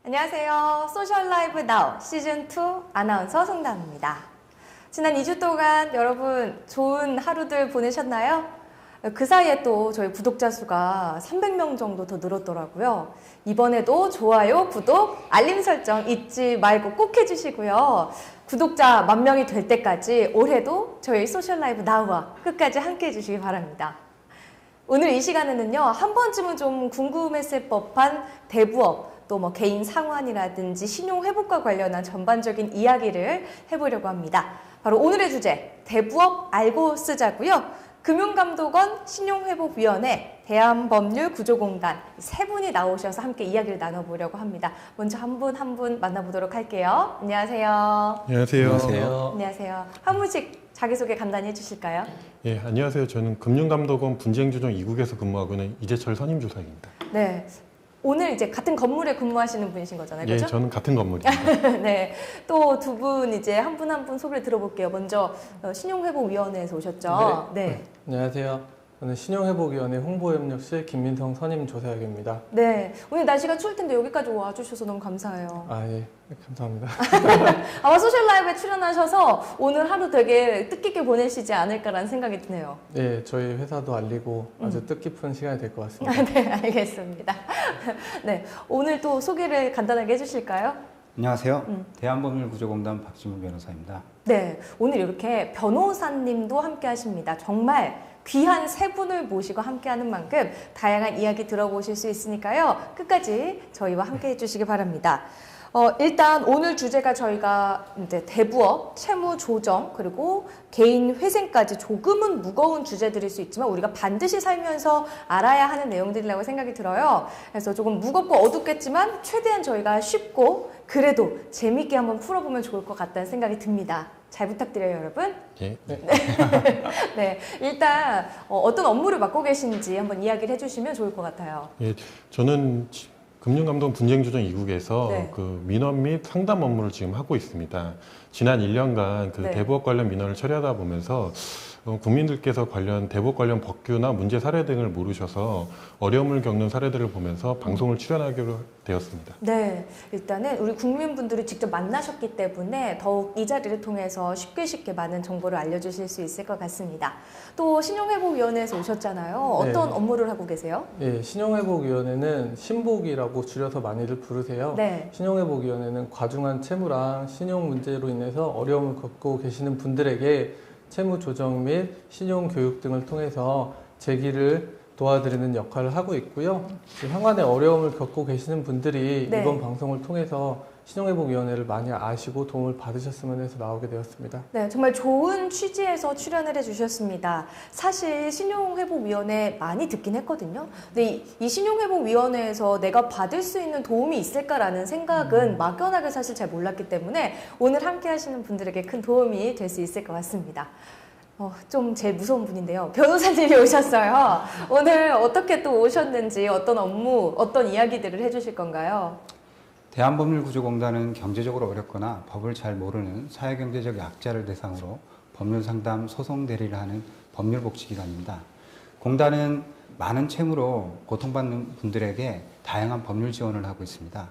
안녕하세요. 소셜 라이브 나우 시즌2 아나운서 송담입니다. 지난 2주 동안 여러분 좋은 하루들 보내셨나요? 그 사이에 또 저희 구독자 수가 300명 정도 더 늘었더라고요. 이번에도 좋아요, 구독, 알림 설정 잊지 말고 꼭 해주시고요. 구독자 10,000명이 될 때까지 올해도 저희 소셜 라이브 나우와 끝까지 함께 해주시기 바랍니다. 오늘 이 시간에는요, 한 번쯤은 좀 궁금했을 법한 대부업, 또 뭐 개인 상환이라든지 신용 회복과 관련한 전반적인 이야기를 해보려고 합니다. 바로 오늘의 주제, 대부업 알고 쓰자고요. 금융감독원, 신용회복위원회, 대한법률구조공단 세 분이 나오셔서 함께 이야기를 나눠보려고 합니다. 먼저 한 분 한 분 만나보도록 할게요. 안녕하세요. 안녕하세요. 안녕하세요. 한 분씩 자기소개 간단히 해주실까요? 예, 안녕하세요. 저는 금융감독원 분쟁조정 2국에서 근무하고 있는 이재철 선임조사입니다. 네. 오늘 이제 같은 건물에 근무하시는 분이신 거잖아요. 그렇죠? 예, 저는 같은 건물입니다. 네. 또 두 분 이제 한 분 한 분 소개를 들어볼게요. 먼저 신용회복위원회에서 오셨죠? 네. 안녕하세요. 저는 신용회복위원회 홍보협력실 김민성 선임조사역입니다. 네. 오늘 날씨가 추울 텐데 여기까지 와주셔서 너무 감사해요. 예, 감사합니다. 아마 소셜 라이브에 출연하셔서 오늘 하루 되게 뜻깊게 보내시지 않을까라는 생각이 드네요. 네, 저희 회사도 알리고 아주 뜻깊은 시간이 될 것 같습니다. 네, 알겠습니다. 네. 오늘 또 소개를 간단하게 해주실까요? 안녕하세요. 대한법률구조공단 박진무 변호사입니다. 네, 오늘 이렇게 변호사님도 함께 하십니다. 정말 귀한 세 분을 모시고 함께하는 만큼 다양한 이야기 들어보실 수 있으니까요. 끝까지 저희와 함께 해주시기 바랍니다. 일단 오늘 주제가 저희가 이제 대부업, 채무 조정, 그리고 개인 회생까지 조금은 무거운 주제들일 수 있지만 우리가 반드시 살면서 알아야 하는 내용들이라고 생각이 들어요. 그래서 조금 무겁고 어둡겠지만 최대한 저희가 쉽고 그래도 재밌게 한번 풀어보면 좋을 것 같다는 생각이 듭니다. 잘 부탁드려요, 여러분. 예. 네, 일단 어떤 업무를 맡고 계신지 한번 이야기를 해주시면 좋을 것 같아요. 예, 저는 금융감독원 분쟁조정 2국에서 네. 그 민원 및 상담 업무를 지금 하고 있습니다. 지난 1년간 그 네. 대부업 관련 민원을 처리하다 보면서 국민들께서 관련 대부업 관련 법규나 문제 사례 등을 모르셔서 어려움을 겪는 사례들을 보면서 방송을 출연하기로 되었습니다. 네, 일단은 우리 국민분들이 직접 만나셨기 때문에 더욱 이 자리를 통해서 쉽게 많은 정보를 알려주실 수 있을 것 같습니다. 또 신용회복위원회에서 오셨잖아요. 어떤 네. 업무를 하고 계세요? 예, 신용회복위원회는 신복이라고 줄여서 많이들 부르세요. 네. 신용회복위원회는 과중한 채무랑 신용 문제로 인해서 어려움을 겪고 계시는 분들에게 채무 조정 및 신용 교육 등을 통해서 재기를 도와드리는 역할을 하고 있고요. 향후에 어려움을 겪고 계시는 분들이 네. 이번 방송을 통해서 신용회복위원회를 많이 아시고 도움을 받으셨으면 해서 나오게 되었습니다. 네, 정말 좋은 취지에서 출연을 해주셨습니다. 사실 신용회복위원회 많이 듣긴 했거든요. 근데 이 신용회복위원회에서 내가 받을 수 있는 도움이 있을까라는 생각은 막연하게 사실 잘 몰랐기 때문에 오늘 함께 하시는 분들에게 큰 도움이 될 수 있을 것 같습니다. 좀 제일 무서운 분인데요. 변호사님이 오셨어요. 오늘 어떻게 또 오셨는지, 어떤 업무, 어떤 이야기들을 해주실 건가요? 대한법률구조공단은 경제적으로 어렵거나 법을 잘 모르는 사회경제적 약자를 대상으로 법률상담, 소송 대리를 하는 법률복지기관입니다. 공단은 많은 채무로 고통받는 분들에게 다양한 법률 지원을 하고 있습니다.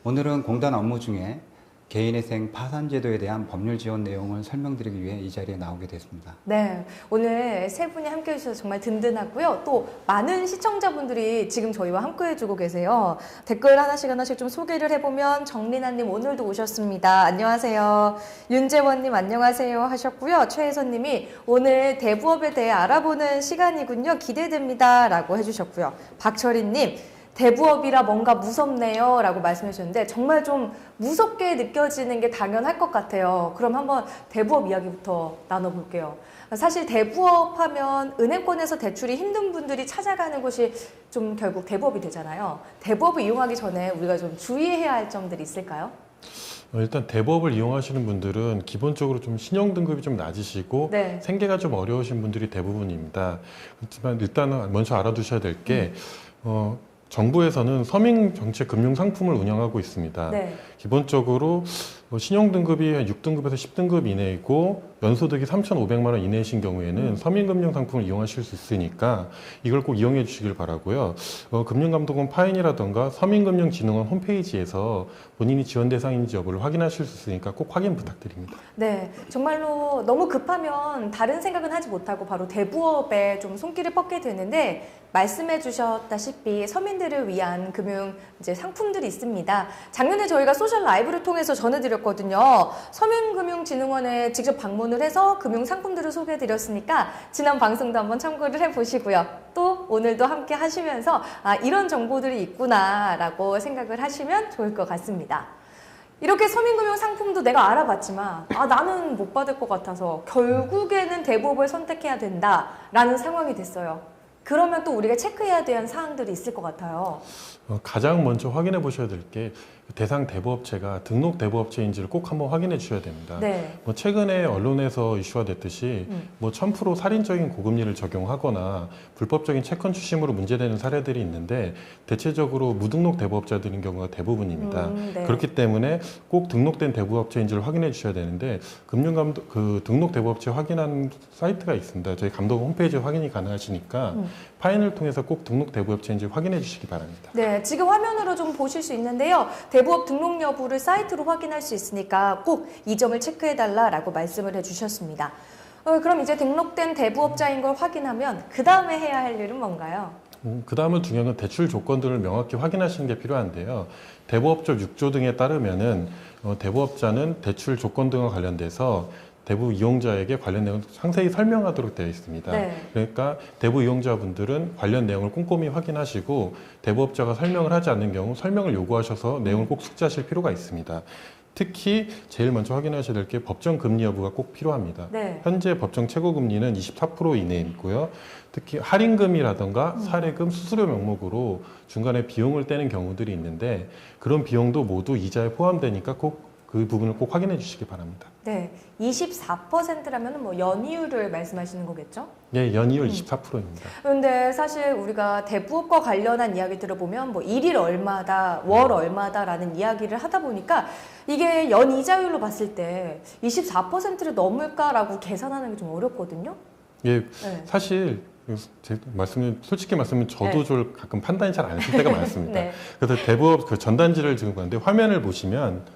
오늘은 공단 업무 중에 개인회생 파산제도에 대한 법률 지원 내용을 설명드리기 위해 이 자리에 나오게 됐습니다. 네, 오늘 세 분이 함께 해주셔서 정말 든든하고요. 또 많은 시청자분들이 지금 저희와 함께 해주고 계세요. 댓글 하나씩 좀 소개를 해보면 정린아님 오늘도 오셨습니다. 안녕하세요. 윤재원님 안녕하세요 하셨고요. 최혜선님이 오늘 대부업에 대해 알아보는 시간이군요. 기대됩니다 라고 해주셨고요. 박철희님 대부업이라 뭔가 무섭네요 라고 말씀해 주셨는데 정말 좀 무섭게 느껴지는 게 당연할 것 같아요. 그럼 한번 대부업 이야기부터 나눠볼게요. 사실 대부업 하면 은행권에서 대출이 힘든 분들이 찾아가는 곳이 좀 결국 대부업이 되잖아요. 대부업을 이용하기 전에 우리가 좀 주의해야 할 점들이 있을까요? 일단 대부업을 이용하시는 분들은 기본적으로 좀 신용 등급이 좀 낮으시고 네. 생계가 좀 어려우신 분들이 대부분입니다. 그렇지만 일단은 먼저 알아두셔야 될 게 정부에서는 서민정책 금융상품을 운영하고 있습니다. 네. 기본적으로 신용등급이 한 6등급에서 10등급 이내이고 연소득이 3,500만 원 이내이신 경우에는 서민금융 상품을 이용하실 수 있으니까 이걸 꼭 이용해 주시길 바라고요. 금융감독원 파인이라던가 서민금융진흥원 홈페이지에서 본인이 지원 대상인지 여부를 확인하실 수 있으니까 꼭 확인 부탁드립니다. 네, 정말로 너무 급하면 다른 생각은 하지 못하고 바로 대부업에 좀 손길을 뻗게 되는데 말씀해 주셨다시피 서민들을 위한 금융 이제 상품들이 있습니다. 작년에 저희가 소셜 라이브를 통해서 전해드렸거든요. 서민금융진흥원에 직접 방문을 해서 금융 상품들을 소개해 드렸으니까 지난 방송도 한번 참고를 해 보시고요. 또 오늘도 함께 하시면서 이런 정보들이 있구나라고 생각을 하시면 좋을 것 같습니다. 이렇게 서민금융 상품도 내가 알아봤지만 나는 못 받을 것 같아서 결국에는 대부업을 선택해야 된다라는 상황이 됐어요. 그러면 또 우리가 체크해야 되는 사항들이 있을 것 같아요. 가장 먼저 확인해 보셔야 될 게 대상 대부업체가 등록 대부업체인지를 꼭 한번 확인해 주셔야 됩니다. 네. 최근에 언론에서 이슈가 됐듯이 1000% 살인적인 고금리를 적용하거나 불법적인 채권 추심으로 문제되는 사례들이 있는데 대체적으로 무등록 대부업자들인 경우가 대부분입니다. 네. 그렇기 때문에 꼭 등록된 대부업체인지를 확인해 주셔야 되는데 금융감독 그 등록 대부업체 확인하는 사이트가 있습니다. 저희 감독 홈페이지에 확인이 가능하시니까 파인을 통해서 꼭 등록 대부업체인지 확인해 주시기 바랍니다. 네, 지금 화면으로 좀 보실 수 있는데요. 대부업 등록 여부를 사이트로 확인할 수 있으니까 꼭 이 점을 체크해달라고 말씀을 해주셨습니다. 그럼 이제 등록된 대부업자인 걸 확인하면 그 다음에 해야 할 일은 뭔가요? 그 다음은 중요한 건 대출 조건들을 명확히 확인하시는 게 필요한데요. 대부업법 6조 등에 따르면은 대부업자는 대출 조건 등과 관련돼서 대부 이용자에게 관련 내용을 상세히 설명하도록 되어 있습니다. 네. 그러니까 대부 이용자분들은 관련 내용을 꼼꼼히 확인하시고 대부업자가 설명을 하지 않는 경우 설명을 요구하셔서 내용을 꼭 숙지하실 필요가 있습니다. 특히 제일 먼저 확인하셔야 될 게 법정 금리 여부가 꼭 필요합니다. 네. 현재 법정 최고 금리는 24% 이내이고요. 특히 할인금이라던가 사례금, 수수료 명목으로 중간에 비용을 떼는 경우들이 있는데 그런 비용도 모두 이자에 포함되니까 꼭 그 부분을 꼭 확인해 주시기 바랍니다. 네, 24%라면 뭐 연이율을 말씀하시는 거겠죠? 네, 연이율 24%입니다. 그런데 사실 우리가 대부업과 관련한 이야기 들어보면 뭐 일일 얼마다, 월 얼마다라는 이야기를 하다 보니까 이게 연 이자율로 봤을 때 24%를 넘을까라고 계산하는 게 좀 어렵거든요. 예, 네. 사실 솔직히 말씀은 저도 네. 가끔 판단이 잘 안 될 때가 많습니다. 네. 그래서 대부업 그 전단지를 지금 봤는데 화면을 보시면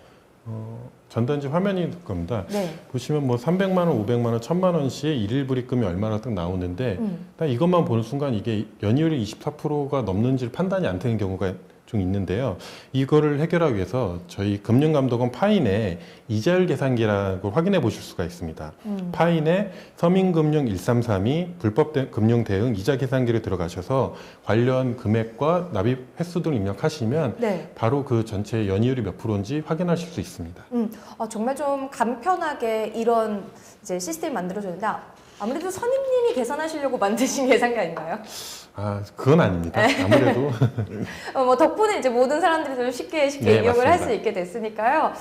전단지 화면이 겁니다. 네. 보시면 뭐 300만 원, 500만 원, 1000만 원씩 일일 불입금이 얼마나 딱 나오는데 딱 이것만 보는 순간 이게 연이율이 24%가 넘는지 판단이 안 되는 경우가 좀 있는데요. 이거를 해결하기 위해서 저희 금융감독원 파인에 이자율 계산기라는 걸 확인해 보실 수가 있습니다. 파인에 서민금융 1332 불법 금융 대응 이자 계산기를 들어가셔서 관련 금액과 납입 횟수 등을 입력하시면 네. 바로 그 전체 연이율이 몇 프로인지 확인하실 수 있습니다. 정말 좀 간편하게 이런 이제 시스템이 만들어졌는데 아무래도 선임님이 계산하시려고 만드신 계산기 아닌가요? 그건 아닙니다. 아무래도 뭐 덕분에 이제 모든 사람들이 좀 쉽게 네, 이용을 할 맞습니다. 수 있게 됐으니까요.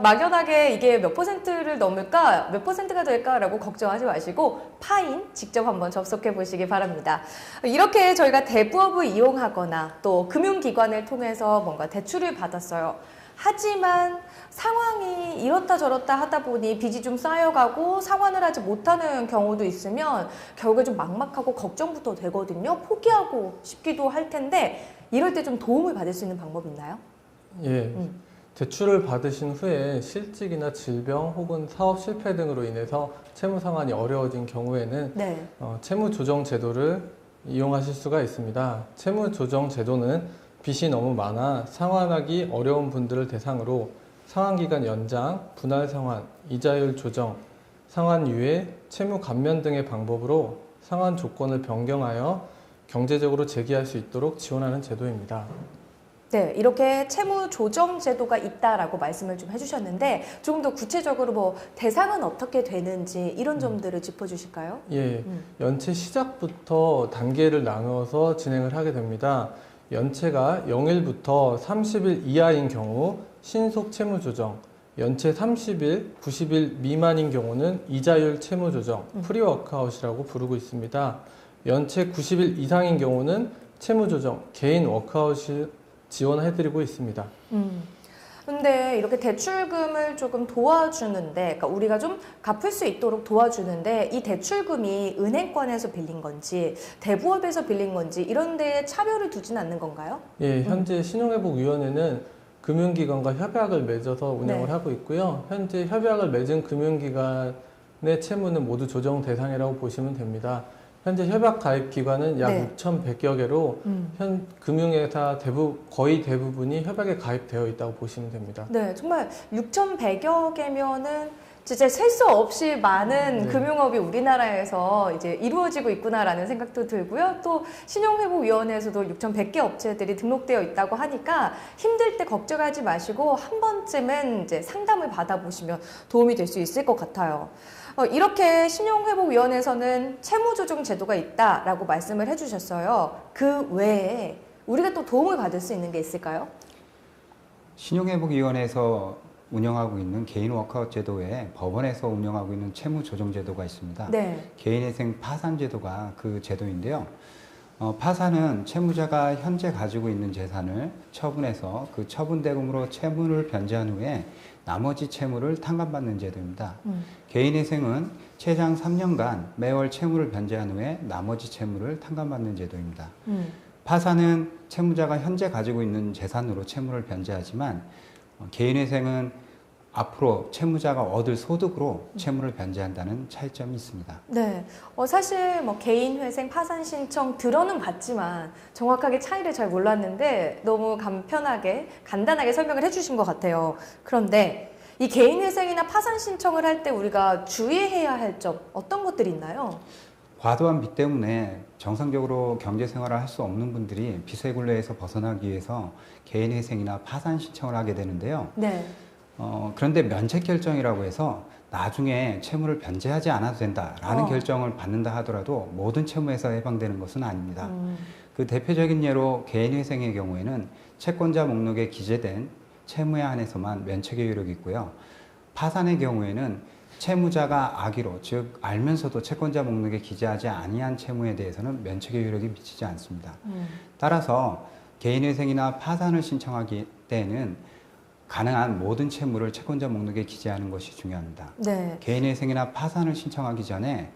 막연하게 이게 몇 퍼센트를 넘을까, 몇 퍼센트가 될까라고 걱정하지 마시고 파인 직접 한번 접속해 보시기 바랍니다. 이렇게 저희가 대부업을 이용하거나 또 금융기관을 통해서 뭔가 대출을 받았어요. 하지만 상황이 이렇다 저렇다 하다 보니 빚이 좀 쌓여가고 상환을 하지 못하는 경우도 있으면 결국에 좀 막막하고 걱정부터 되거든요. 포기하고 싶기도 할 텐데 이럴 때 좀 도움을 받을 수 있는 방법이 있나요? 예. 대출을 받으신 후에 실직이나 질병 혹은 사업 실패 등으로 인해서 채무 상환이 어려워진 경우에는 네. 채무 조정 제도를 이용하실 수가 있습니다. 채무 조정 제도는 빚이 너무 많아 상환하기 어려운 분들을 대상으로 상환기간 연장, 분할 상환, 이자율 조정, 상환 유예, 채무 감면 등의 방법으로 상환 조건을 변경하여 경제적으로 재기할 수 있도록 지원하는 제도입니다. 네, 이렇게 채무 조정 제도가 있다라고 말씀을 좀 해주셨는데 조금 더 구체적으로 뭐 대상은 어떻게 되는지 이런 점들을 짚어주실까요? 예, 연체 시작부터 단계를 나누어서 진행을 하게 됩니다. 연체가 0일부터 30일 이하인 경우 신속 채무 조정, 연체 30일, 90일 미만인 경우는 이자율 채무 조정, 프리워크아웃이라고 부르고 있습니다. 연체 90일 이상인 경우는 채무 조정, 개인 워크아웃을 지원해드리고 있습니다. 근데 이렇게 대출금을 조금 도와주는데, 그러니까 우리가 좀 갚을 수 있도록 도와주는데 이 대출금이 은행권에서 빌린 건지 대부업에서 빌린 건지 이런 데에 차별을 두진 않는 건가요? 예, 현재 신용회복위원회는 금융기관과 협약을 맺어서 운영을 네. 하고 있고요. 현재 협약을 맺은 금융기관의 채무는 모두 조정 대상이라고 보시면 됩니다. 현재 협약 가입 기관은 약 네. 6,100여 개로 현 금융회사 거의 대부분이 협약에 가입되어 있다고 보시면 됩니다. 네, 정말 6,100여 개면은 진짜 셀 수 없이 많은 네. 금융업이 우리나라에서 이제 이루어지고 있구나라는 생각도 들고요. 또 신용회복위원회에서도 6,100개 업체들이 등록되어 있다고 하니까 힘들 때 걱정하지 마시고 한 번쯤은 이제 상담을 받아보시면 도움이 될 수 있을 것 같아요. 이렇게 신용회복위원회에서는 채무조정 제도가 있다라고 말씀을 해주셨어요. 그 외에 우리가 또 도움을 받을 수 있는 게 있을까요? 신용회복위원회에서 운영하고 있는 개인 워크아웃 제도 외에 법원에서 운영하고 있는 채무조정 제도가 있습니다. 네. 개인회생 파산 제도가 그 제도인데요. 파산은 채무자가 현재 가지고 있는 재산을 처분해서 그 처분 대금으로 채무를 변제한 후에 나머지 채무를 탕감받는 제도입니다. 개인회생은 최장 3년간 매월 채무를 변제한 후에 나머지 채무를 탕감받는 제도입니다. 파산은 채무자가 현재 가지고 있는 재산으로 채무를 변제하지만 개인회생은 앞으로 채무자가 얻을 소득으로 채무를 변제한다는 차이점이 있습니다. 네, 사실 뭐 개인회생 파산 신청 들어는 봤지만 정확하게 차이를 잘 몰랐는데 너무 간단하게 설명을 해주신 것 같아요. 그런데 이 개인회생이나 파산 신청을 할 때 우리가 주의해야 할 점 어떤 것들이 있나요? 과도한 빚 때문에 정상적으로 경제생활을 할 수 없는 분들이 빚의 굴레에서 벗어나기 위해서 개인회생이나 파산 신청을 하게 되는데요. 네. 그런데 면책 결정이라고 해서 나중에 채무를 변제하지 않아도 된다라는 결정을 받는다 하더라도 모든 채무에서 해방되는 것은 아닙니다. 그 대표적인 예로 개인회생의 경우에는 채권자 목록에 기재된 채무에 한해서만 면책의 효력이 있고요. 파산의 경우에는 채무자가 악의로, 즉 알면서도 채권자 목록에 기재하지 아니한 채무에 대해서는 면책의 효력이 미치지 않습니다. 따라서 개인회생이나 파산을 신청하기 때에는 가능한 모든 채무를 채권자 목록에 기재하는 것이 중요합니다. 네. 개인회생이나 파산을 신청하기 전에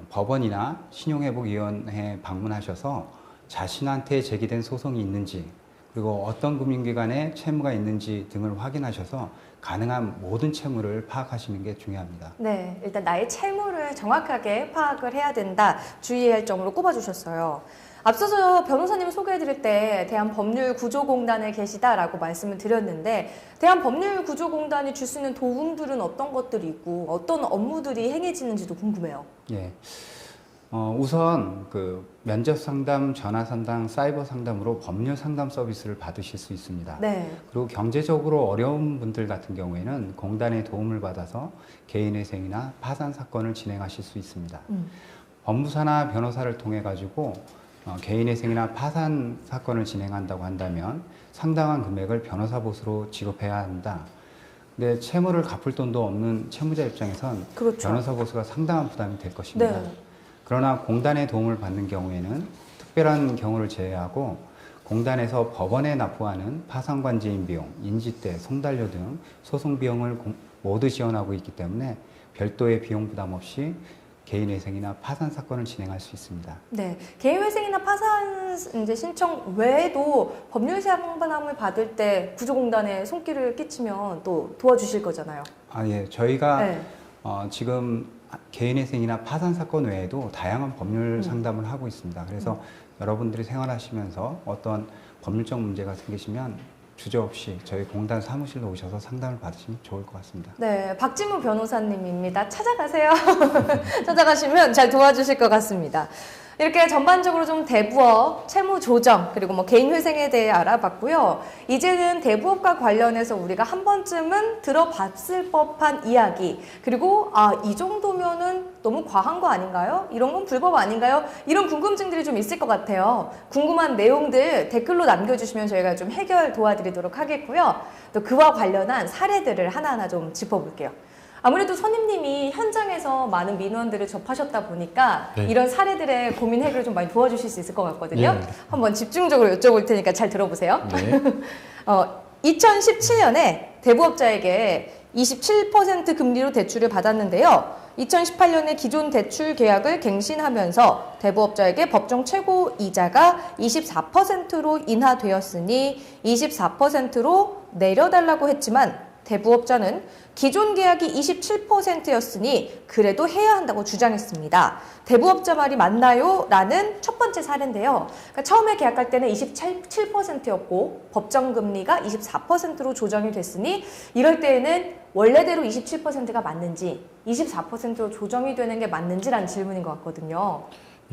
법원이나 신용회복위원회에 방문하셔서 자신한테 제기된 소송이 있는지 그리고 어떤 금융기관에 채무가 있는지 등을 확인하셔서 가능한 모든 채무를 파악하시는 게 중요합니다. 네, 일단 나의 채무를 정확하게 파악을 해야 된다. 주의해야 할 점으로 꼽아주셨어요. 앞서서 변호사님 소개해드릴 때 대한법률구조공단에 계시다라고 말씀을 드렸는데 대한법률구조공단이 줄 수 있는 도움들은 어떤 것들이 있고 어떤 업무들이 행해지는지도 궁금해요. 예. 우선 그 면접 상담, 전화 상담, 사이버 상담으로 법률 상담 서비스를 받으실 수 있습니다. 네. 그리고 경제적으로 어려운 분들 같은 경우에는 공단의 도움을 받아서 개인회생이나 파산 사건을 진행하실 수 있습니다. 법무사나 변호사를 통해 가지고 개인회생이나 파산 사건을 진행한다고 한다면 상당한 금액을 변호사 보수로 지급해야 한다. 근데 채무를 갚을 돈도 없는 채무자 입장에선 그렇죠. 변호사 보수가 상당한 부담이 될 것입니다. 네. 그러나 공단의 도움을 받는 경우에는 특별한 경우를 제외하고 공단에서 법원에 납부하는 파산관제인 비용, 인지대, 송달료 등 소송 비용을 모두 지원하고 있기 때문에 별도의 비용 부담 없이 개인회생이나 파산 사건을 진행할 수 있습니다. 네, 개인회생이나 파산 이제 신청 외에도 법률 상담을 받을 때 구조공단에 손길을 끼치면 또 도와주실 거잖아요. 예, 저희가 네. 지금 개인회생이나 파산 사건 외에도 다양한 법률 상담을 하고 있습니다. 그래서 여러분들이 생활하시면서 어떤 법률적 문제가 생기시면 주저없이 저희 공단 사무실로 오셔서 상담을 받으시면 좋을 것 같습니다. 네, 박진무 변호사님입니다. 찾아가세요. 찾아가시면 잘 도와주실 것 같습니다. 이렇게 전반적으로 좀 대부업, 채무 조정, 그리고 뭐 개인 회생에 대해 알아봤고요. 이제는 대부업과 관련해서 우리가 한 번쯤은 들어봤을 법한 이야기, 그리고 이 정도면은 너무 과한 거 아닌가요? 이런 건 불법 아닌가요? 이런 궁금증들이 좀 있을 것 같아요. 궁금한 내용들 댓글로 남겨주시면 저희가 좀 해결 도와드리도록 하겠고요. 또 그와 관련한 사례들을 하나하나 좀 짚어볼게요. 아무래도 선임님이 현장에서 많은 민원들을 접하셨다 보니까 네. 이런 사례들의 고민 해결을 좀 많이 도와주실 수 있을 것 같거든요. 네. 한번 집중적으로 여쭤볼 테니까 잘 들어보세요. 네. 2017년에 대부업자에게 27% 금리로 대출을 받았는데요. 2018년에 기존 대출 계약을 갱신하면서 대부업자에게 법정 최고 이자가 24%로 인하되었으니 24%로 내려달라고 했지만 대부업자는 기존 계약이 27%였으니 그래도 해야 한다고 주장했습니다. 대부업자 말이 맞나요? 라는 첫 번째 사례인데요. 그러니까 처음에 계약할 때는 27%였고 법정금리가 24%로 조정이 됐으니 이럴 때에는 원래대로 27%가 맞는지 24%로 조정이 되는 게 맞는지라는 질문인 것 같거든요.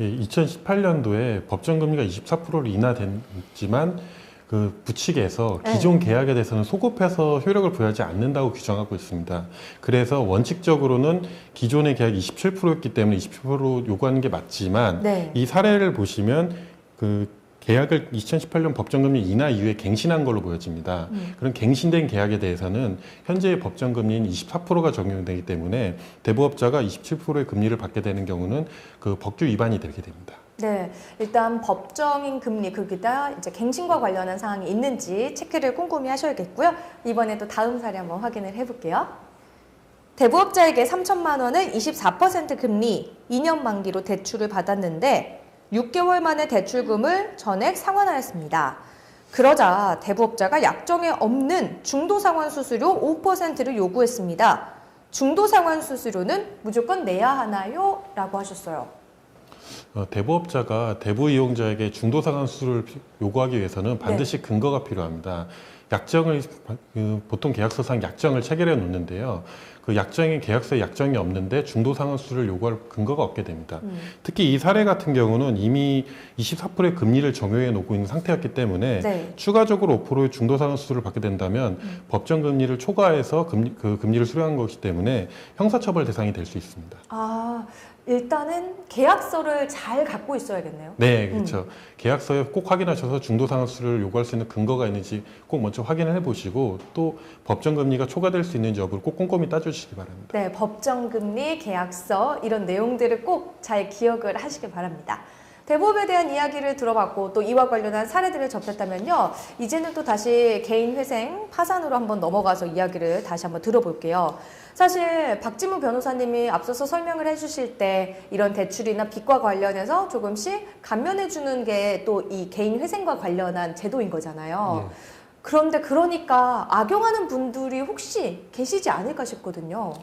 예, 2018년도에 법정금리가 24%로 인하됐지만 그 부칙에서 기존 계약에 대해서는 소급해서 효력을 부여하지 않는다고 규정하고 있습니다. 그래서 원칙적으로는 기존의 계약이 27%였기 때문에 27% 요구하는 게 맞지만 네. 이 사례를 보시면 그 계약을 2018년 법정금리 인하 이후에 갱신한 걸로 보여집니다. 그런 갱신된 계약에 대해서는 현재의 법정금리인 24%가 적용되기 때문에 대부업자가 27%의 금리를 받게 되는 경우는 그 법규 위반이 되게 됩니다. 네, 일단 법정인 금리 거기다 이제 갱신과 관련한 사항이 있는지 체크를 꼼꼼히 하셔야겠고요. 이번에 또 다음 사례 한번 확인을 해볼게요. 대부업자에게 3천만 원을 24% 금리 2년 만기로 대출을 받았는데 6개월 만에 대출금을 전액 상환하였습니다. 그러자 대부업자가 약정에 없는 중도상환 수수료 5%를 요구했습니다. 중도상환 수수료는 무조건 내야 하나요? 라고 하셨어요. 대부업자가 대부 이용자에게 중도상환 수수료를 요구하기 위해서는 반드시 근거가 필요합니다. 약정을 보통 계약서상 약정을 체결해 놓는데요. 그 약정에 계약서에 약정이 없는데 중도상환 수수료를 요구할 근거가 없게 됩니다. 특히 이 사례 같은 경우는 이미 24%의 금리를 적용해 놓고 있는 상태였기 때문에 네. 추가적으로 5%의 중도상환 수수료를 받게 된다면 법정 금리를 초과해서 그 금리를 수령한 것이기 때문에 형사처벌 대상이 될 수 있습니다. 아, 일단은 계약서를 잘 갖고 있어야겠네요. 네, 그렇죠. 계약서에 꼭 확인하셔서 중도상환 수수료를 요구할 수 있는 근거가 있는지 꼭 먼저 확인을 해보시고 또 법정금리가 초과될 수 있는지 여부를 꼭 꼼꼼히 따져주시기 바랍니다. 네, 법정금리, 계약서 이런 내용들을 꼭 잘 기억을 하시길 바랍니다. 대부업에 대한 이야기를 들어봤고 또 이와 관련한 사례들을 접했다면요. 이제는 또 다시 개인회생 파산으로 한번 넘어가서 이야기를 다시 한번 들어볼게요. 사실 박지무 변호사님이 앞서서 설명을 해주실 때 이런 대출이나 빚과 관련해서 조금씩 감면해 주는 게 또 이 개인회생과 관련한 제도인 거잖아요. 네. 그런데 그러니까 악용하는 분들이 혹시 계시지 않을까 싶거든요.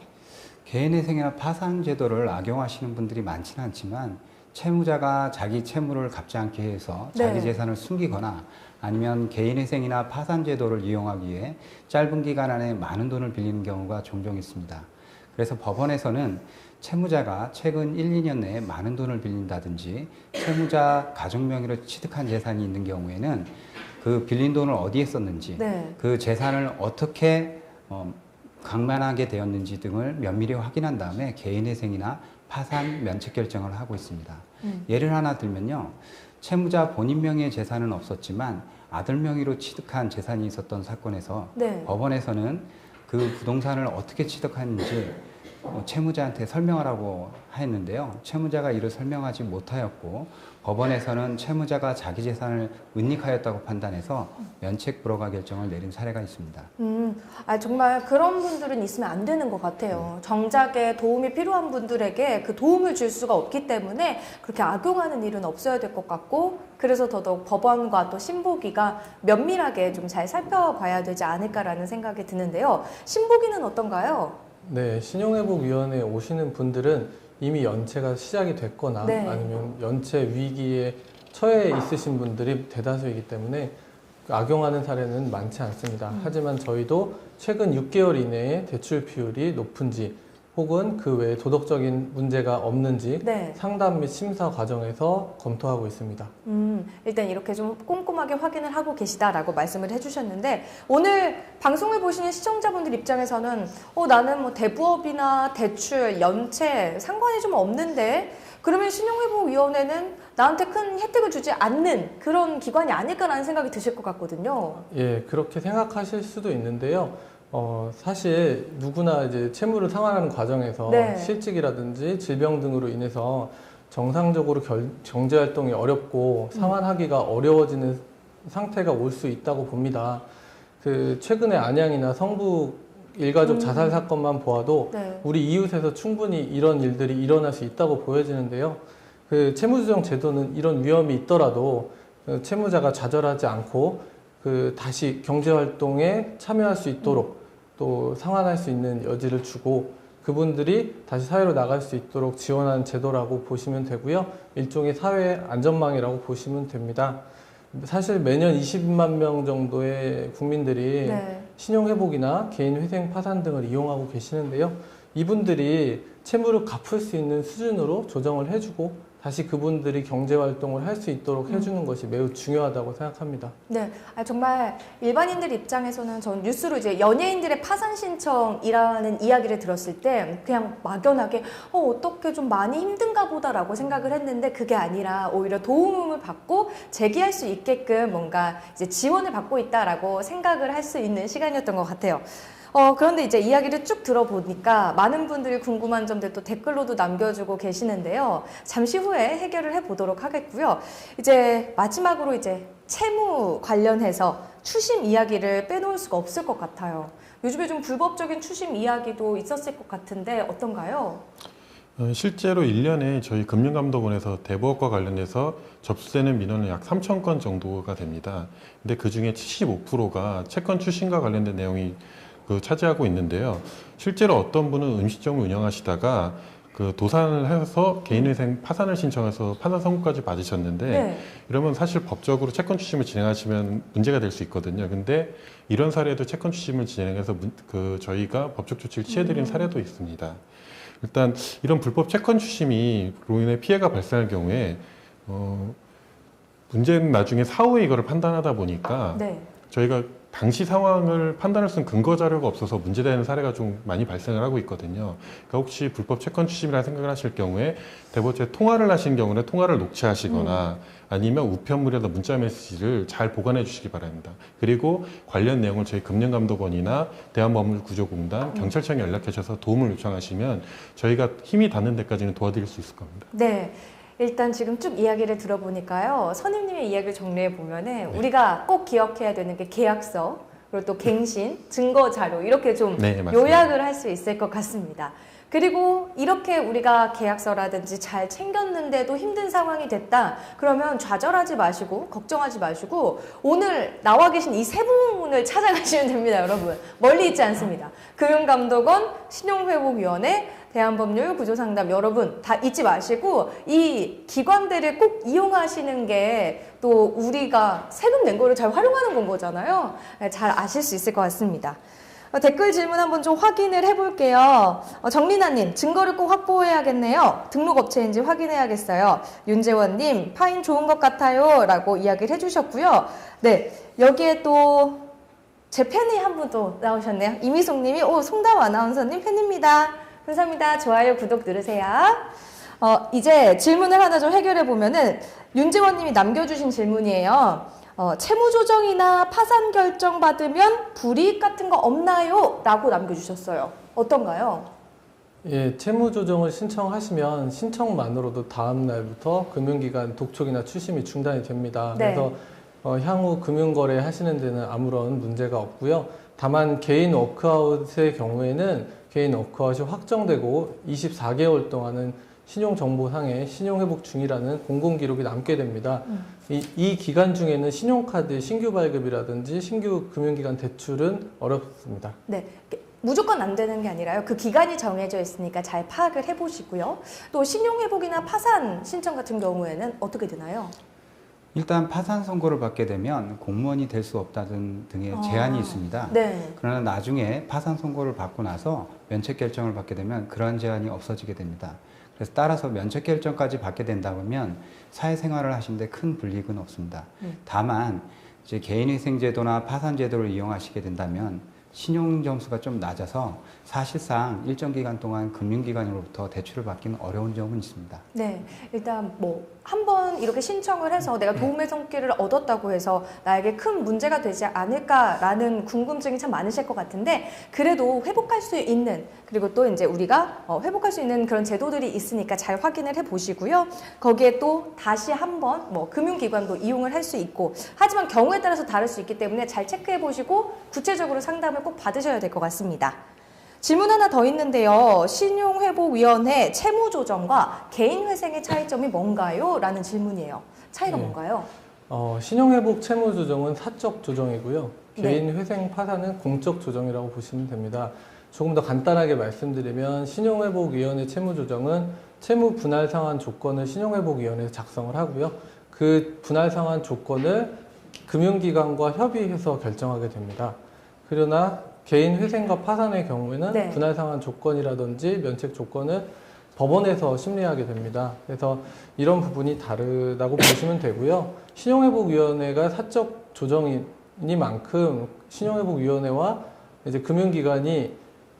개인회생이나 파산 제도를 악용하시는 분들이 많지는 않지만 채무자가 자기 채무를 갚지 않게 해서 자기 네. 재산을 숨기거나 아니면 개인회생이나 파산 제도를 이용하기 위해 짧은 기간 안에 많은 돈을 빌리는 경우가 종종 있습니다. 그래서 법원에서는 채무자가 최근 1, 2년 내에 많은 돈을 빌린다든지 채무자 가족 명의로 취득한 재산이 있는 경우에는 그 빌린 돈을 어디에 썼는지 네. 그 재산을 어떻게 강만하게 되었는지 등을 면밀히 확인한 다음에 개인회생이나 파산 면책 결정을 하고 있습니다. 예를 하나 들면요. 채무자 본인 명의의 재산은 없었지만 아들 명의로 취득한 재산이 있었던 사건에서 네. 법원에서는 그 부동산을 어떻게 취득했는지 채무자한테 설명하라고 했는데요. 채무자가 이를 설명하지 못하였고 법원에서는 채무자가 자기 재산을 은닉하였다고 판단해서 면책 불허가 결정을 내린 사례가 있습니다. 정말 그런 분들은 있으면 안 되는 것 같아요. 정작에 도움이 필요한 분들에게 그 도움을 줄 수가 없기 때문에 그렇게 악용하는 일은 없어야 될 것 같고 그래서 더더욱 법원과 또 신보기가 면밀하게 좀 잘 살펴봐야 되지 않을까라는 생각이 드는데요. 신보기는 어떤가요? 네, 신용회복위원회에 오시는 분들은 이미 연체가 시작이 됐거나 네. 아니면 연체 위기에 처해 있으신 분들이 대다수이기 때문에 악용하는 사례는 많지 않습니다. 하지만 저희도 최근 6개월 이내에 대출 비율이 높은지 혹은 그 외에 도덕적인 문제가 없는지 네. 상담 및 심사 과정에서 검토하고 있습니다. 일단 이렇게 좀 꼼꼼하게 확인을 하고 계시다라고 말씀을 해주셨는데 오늘 방송을 보시는 시청자분들 입장에서는 나는 뭐 대부업이나 대출, 연체 상관이 좀 없는데 그러면 신용회복위원회는 나한테 큰 혜택을 주지 않는 그런 기관이 아닐까라는 생각이 드실 것 같거든요. 예, 그렇게 생각하실 수도 있는데요. 사실 누구나 이제 채무를 상환하는 과정에서 네. 실직이라든지 질병 등으로 인해서 정상적으로 경제 활동이 어렵고 상환하기가 어려워지는 상태가 올 수 있다고 봅니다. 그 최근에 안양이나 성북 일가족 자살 사건만 보아도 네. 우리 이웃에서 충분히 이런 일들이 일어날 수 있다고 보여지는데요. 그 채무조정 제도는 이런 위험이 있더라도 그 채무자가 좌절하지 않고 그 다시 경제활동에 참여할 수 있도록 또 상환할 수 있는 여지를 주고 그분들이 다시 사회로 나갈 수 있도록 지원하는 제도라고 보시면 되고요. 일종의 사회 안전망이라고 보시면 됩니다. 사실 매년 20만 명 정도의 국민들이 네. 신용회복이나 개인회생 파산 등을 이용하고 계시는데요. 이분들이 채무를 갚을 수 있는 수준으로 조정을 해주고 다시 그분들이 경제활동을 할 수 있도록 해주는 것이 매우 중요하다고 생각합니다. 네, 정말 일반인들 입장에서는 전 뉴스로 이제 연예인들의 파산 신청이라는 이야기를 들었을 때 그냥 막연하게 어떻게 좀 많이 힘든가 보다라고 생각을 했는데 그게 아니라 오히려 도움을 받고 재기할 수 있게끔 뭔가 이제 지원을 받고 있다라고 생각을 할 수 있는 시간이었던 것 같아요. 그런데 이제 이야기를 쭉 들어보니까 많은 분들이 궁금한 점들 또 댓글로도 남겨주고 계시는데요. 잠시 후에 해결을 해보도록 하겠고요. 이제 마지막으로 이제 채무 관련해서 추심 이야기를 빼놓을 수가 없을 것 같아요. 요즘에 좀 불법적인 추심 이야기도 있었을 것 같은데 어떤가요? 실제로 1년에 저희 금융감독원에서 대부업과 관련해서 접수되는 민원은 약 3천 건 정도가 됩니다. 근데 그 중에 75%가 채권 추심과 관련된 내용이 차지하고 있는데요. 실제로 어떤 분은 음식점을 운영하시다가 그 도산을 해서 개인회생 파산을 신청해서 파산 선고까지 받으셨는데 네. 이러면 사실 법적으로 채권 추심을 진행하시면 문제가 될 수 있거든요. 근데 이런 사례도 채권 추심을 진행해서 저희가 법적 조치를 취해드린 사례도 있습니다. 일단 이런 불법 채권 추심으로 인해 피해가 발생할 경우에 문제는 나중에 사후에 이거를 판단하다 보니까 네. 저희가 당시 상황을 판단할 수 있는 근거 자료가 없어서 문제되는 사례가 좀 많이 발생을 하고 있거든요. 그러니까 혹시 불법 채권 추심이라 생각을 하실 경우에 대법원에 통화를 하신 경우는 통화를 녹취하시거나 아니면 우편물이나 문자 메시지를 잘 보관해 주시기 바랍니다. 그리고 관련 내용을 저희 금융감독원이나 대한법률구조공단, 경찰청에 연락하셔서 도움을 요청하시면 저희가 힘이 닿는 데까지는 도와드릴 수 있을 겁니다. 네. 일단 지금 쭉 이야기를 들어보니까요. 선임님의 이야기를 정리해 보면은 우리가 꼭 기억해야 되는 게 계약서, 그리고 또 갱신, 증거 자료 이렇게 좀 요약을 할 수 있을 것 같습니다. 그리고 이렇게 우리가 계약서라든지 잘 챙겼는데도 힘든 상황이 됐다. 그러면 좌절하지 마시고 걱정하지 마시고 오늘 나와 계신 이 세 분을 찾아가시면 됩니다, 여러분. 멀리 있지 않습니다. 금융감독원, 신용회복위원회, 대한법률구조상담 여러분 다 잊지 마시고 이 기관들을 꼭 이용하시는 게 또 우리가 세금 낸 거를 잘 활용하는 건 거잖아요. 잘 아실 수 있을 것 같습니다. 댓글 질문 한번 좀 확인을 해볼게요. 정리나님, 증거를 꼭 확보해야겠네요. 등록업체인지 확인해야겠어요. 윤재원님, 파인 좋은 것 같아요. 라고 이야기를 해주셨고요. 네, 여기에 또 제 팬이 한 분 또 나오셨네요. 이미송님이, 송담 아나운서님 팬입니다. 감사합니다. 좋아요, 구독 누르세요. 이제 질문을 하나 좀 해결해 보면은 윤재원님이 남겨주신 질문이에요. 채무조정이나 파산 결정 받으면 불이익 같은 거 없나요? 라고 남겨주셨어요. 어떤가요? 예, 채무조정을 신청하시면 신청만으로도 다음 날부터 금융기관 독촉이나 추심이 중단이 됩니다. 네. 그래서 향후 금융거래 하시는 데는 아무런 문제가 없고요. 다만 개인 워크아웃의 경우에는 개인 워크아웃이 확정되고 24개월 동안은 신용정보상에 신용회복 중이라는 공공기록이 남게 됩니다. 이 기간 중에는 신용카드 신규 발급이라든지 신규 금융기관 대출은 어렵습니다. 네. 무조건 안 되는 게 아니라요. 그 기간이 정해져 있으니까 잘 파악을 해보시고요. 또 신용회복이나 파산 신청 같은 경우에는 어떻게 되나요? 일단 파산 선고를 받게 되면 공무원이 될 수 없다는 등의 제한이 있습니다. 네. 그러나 나중에 파산 선고를 받고 나서 면책 결정을 받게 되면 그런 제한이 없어지게 됩니다. 그래서 따라서 면책 결정까지 받게 된다면 사회생활을 하시는데 큰 불이익은 없습니다. 다만 이제 개인회생제도나 파산제도를 이용하시게 된다면 신용점수가 좀 낮아서 사실상 일정 기간 동안 금융기관으로부터 대출을 받기는 어려운 점은 있습니다. 네, 일단 뭐 한번 이렇게 신청을 해서 내가 도움의 손길을 얻었다고 해서 나에게 큰 문제가 되지 않을까라는 궁금증이 참 많으실 것 같은데, 그래도 회복할 수 있는, 그리고 또 이제 우리가 회복할 수 있는 그런 제도들이 있으니까 잘 확인을 해 보시고요. 거기에 또 다시 한번 뭐 금융기관도 이용을 할 수 있고, 하지만 경우에 따라서 다를 수 있기 때문에 잘 체크해 보시고 구체적으로 상담을 꼭 받으셔야 될 것 같습니다. 질문 하나 더 있는데요. 신용회복위원회 채무조정과 개인회생의 차이점이 뭔가요? 라는 질문이에요. 차이가 네. 뭔가요? 신용회복 채무조정은 사적 조정이고요. 네. 개인회생 파산은 공적 조정이라고 보시면 됩니다. 조금 더 간단하게 말씀드리면 신용회복위원회 채무조정은 채무 분할 상환 조건을 신용회복위원회에서 작성을 하고요. 그 분할 상환 조건을 금융기관과 협의해서 결정하게 됩니다. 그러나 개인 회생과 파산의 경우에는 네. 분할 상환 조건이라든지 면책 조건을 법원에서 심리하게 됩니다. 그래서 이런 부분이 다르다고 보시면 되고요. 신용회복위원회가 사적 조정이니만큼 신용회복위원회와 이제 금융기관이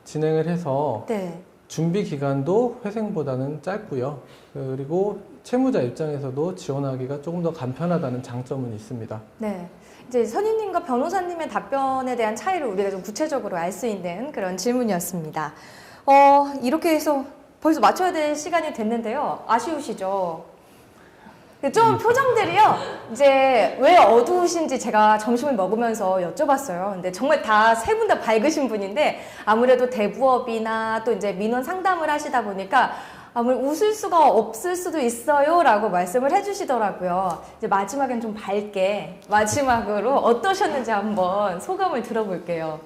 진행을 해서 네. 준비 기간도 회생보다는 짧고요. 그리고 채무자 입장에서도 지원하기가 조금 더 간편하다는 장점은 있습니다. 네. 이제 선임님과 변호사님의 답변에 대한 차이를 우리가 좀 구체적으로 알 수 있는 그런 질문이었습니다. 이렇게 해서 벌써 맞춰야 될 시간이 됐는데요. 아쉬우시죠? 좀 표정들이요. 이제 왜 어두우신지 제가 점심을 먹으면서 여쭤봤어요. 근데 정말 다 세 분 다 밝으신 분인데, 아무래도 대부업이나 또 이제 민원 상담을 하시다 보니까 아무래도 웃을 수가 없을 수도 있어요 라고 말씀을 해주시더라고요. 이제 마지막엔 좀 밝게 마지막으로 어떠셨는지 한번 소감을 들어볼게요.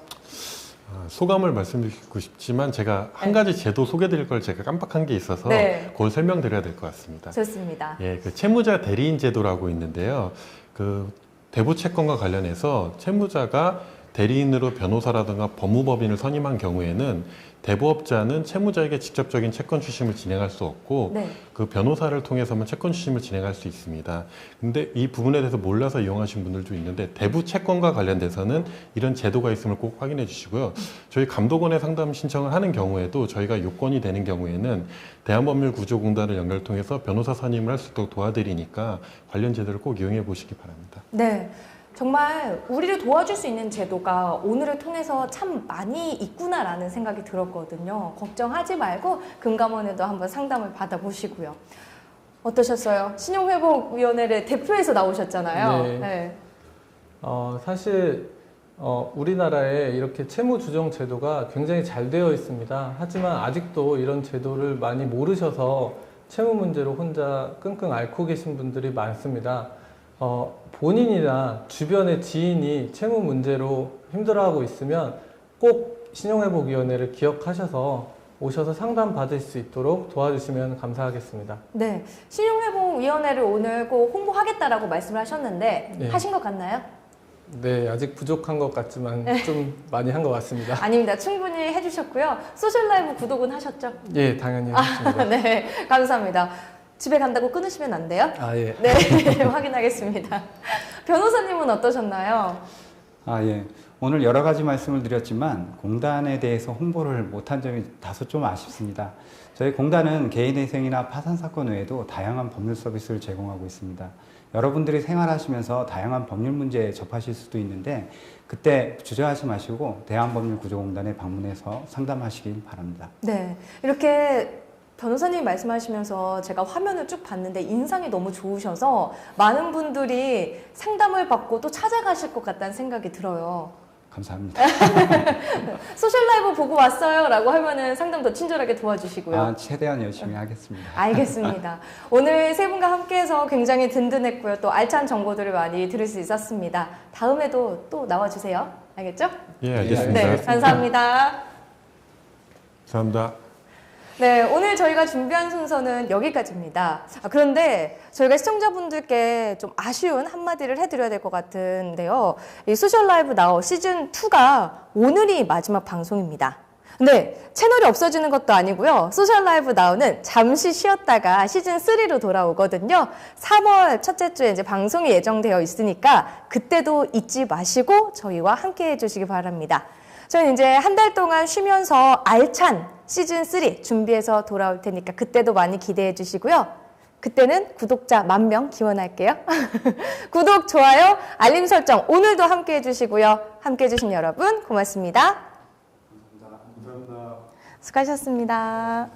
소감을 말씀드리고 싶지만 제가 한 가지 제도 소개드릴 걸 제가 깜빡한 게 있어서 네. 그걸 설명드려야 될 것 같습니다. 좋습니다. 예, 그 채무자 대리인 제도라고 있는데요. 그 대부 채권과 관련해서 채무자가 대리인으로 변호사라든가 법무법인을 선임한 경우에는 대부업자는 채무자에게 직접적인 채권 추심을 진행할 수 없고 네. 그 변호사를 통해서만 채권 추심을 진행할 수 있습니다. 근데 이 부분에 대해서 몰라서 이용하신 분들도 있는데, 대부 채권과 관련돼서는 이런 제도가 있음을 꼭 확인해 주시고요. 저희 감독원에 상담 신청을 하는 경우에도 저희가 요건이 되는 경우에는 대한법률구조공단을 연결 통해서 변호사 선임을 할 수 있도록 도와드리니까 관련 제도를 꼭 이용해 보시기 바랍니다. 네. 정말 우리를 도와줄 수 있는 제도가 오늘을 통해서 참 많이 있구나라는 생각이 들었거든요. 걱정하지 말고 금감원에도 한번 상담을 받아보시고요. 어떠셨어요? 신용회복위원회를 대표해서 나오셨잖아요. 네. 네. 사실 우리나라에 이렇게 채무조정 제도가 굉장히 잘 되어 있습니다. 하지만 아직도 이런 제도를 많이 모르셔서 채무 문제로 혼자 끙끙 앓고 계신 분들이 많습니다. 본인이나 주변의 지인이 채무 문제로 힘들어하고 있으면 꼭 신용회복위원회를 기억하셔서 오셔서 상담 받을 수 있도록 도와주시면 감사하겠습니다. 네. 신용회복위원회를 오늘 꼭 홍보하겠다라고 말씀을 하셨는데 네. 하신 것 같나요? 네, 아직 부족한 것 같지만 좀 많이 한 것 같습니다. 아닙니다. 충분히 해주셨고요. 소셜라이브 구독은 하셨죠? 예, 당연히 하겠습니다. 네. 감사합니다. 집에 간다고 끊으시면 안 돼요? 예. 네, 확인하겠습니다. 변호사님은 어떠셨나요? 예. 오늘 여러 가지 말씀을 드렸지만 공단에 대해서 홍보를 못한 점이 다소 좀 아쉽습니다. 저희 공단은 개인회생이나 파산 사건 외에도 다양한 법률 서비스를 제공하고 있습니다. 여러분들이 생활하시면서 다양한 법률 문제에 접하실 수도 있는데, 그때 주저하지 마시고 대한법률구조공단에 방문해서 상담하시길 바랍니다. 네, 이렇게 변호사님이 말씀하시면서 제가 화면을 쭉 봤는데 인상이 너무 좋으셔서 많은 분들이 상담을 받고 또 찾아가실 것 같다는 생각이 들어요. 감사합니다. 소셜라이브 보고 왔어요 라고 하면은 상담 더 친절하게 도와주시고요. 최대한 열심히 하겠습니다. 알겠습니다. 오늘 세 분과 함께해서 굉장히 든든했고요. 또 알찬 정보들을 많이 들을 수 있었습니다. 다음에도 또 나와주세요. 알겠죠? 예, 알겠습니다. 네, 감사합니다. 감사합니다. 네, 오늘 저희가 준비한 순서는 여기까지입니다. 그런데 저희가 시청자분들께 좀 아쉬운 한마디를 해드려야 될 것 같은데요. 이 소셜라이브 나우 시즌2가 오늘이 마지막 방송입니다. 근데 채널이 없어지는 것도 아니고요. 소셜라이브 나우는 잠시 쉬었다가 시즌3로 돌아오거든요. 3월 첫째 주에 이제 방송이 예정되어 있으니까 그때도 잊지 마시고 저희와 함께 해주시기 바랍니다. 저는 이제 한 달 동안 쉬면서 알찬 시즌3 준비해서 돌아올 테니까 그때도 많이 기대해 주시고요. 그때는 구독자 10,000명 기원할게요. 구독, 좋아요, 알림 설정 오늘도 함께 해주시고요. 함께 해주신 여러분 고맙습니다. 감사합니다. 수고하셨습니다.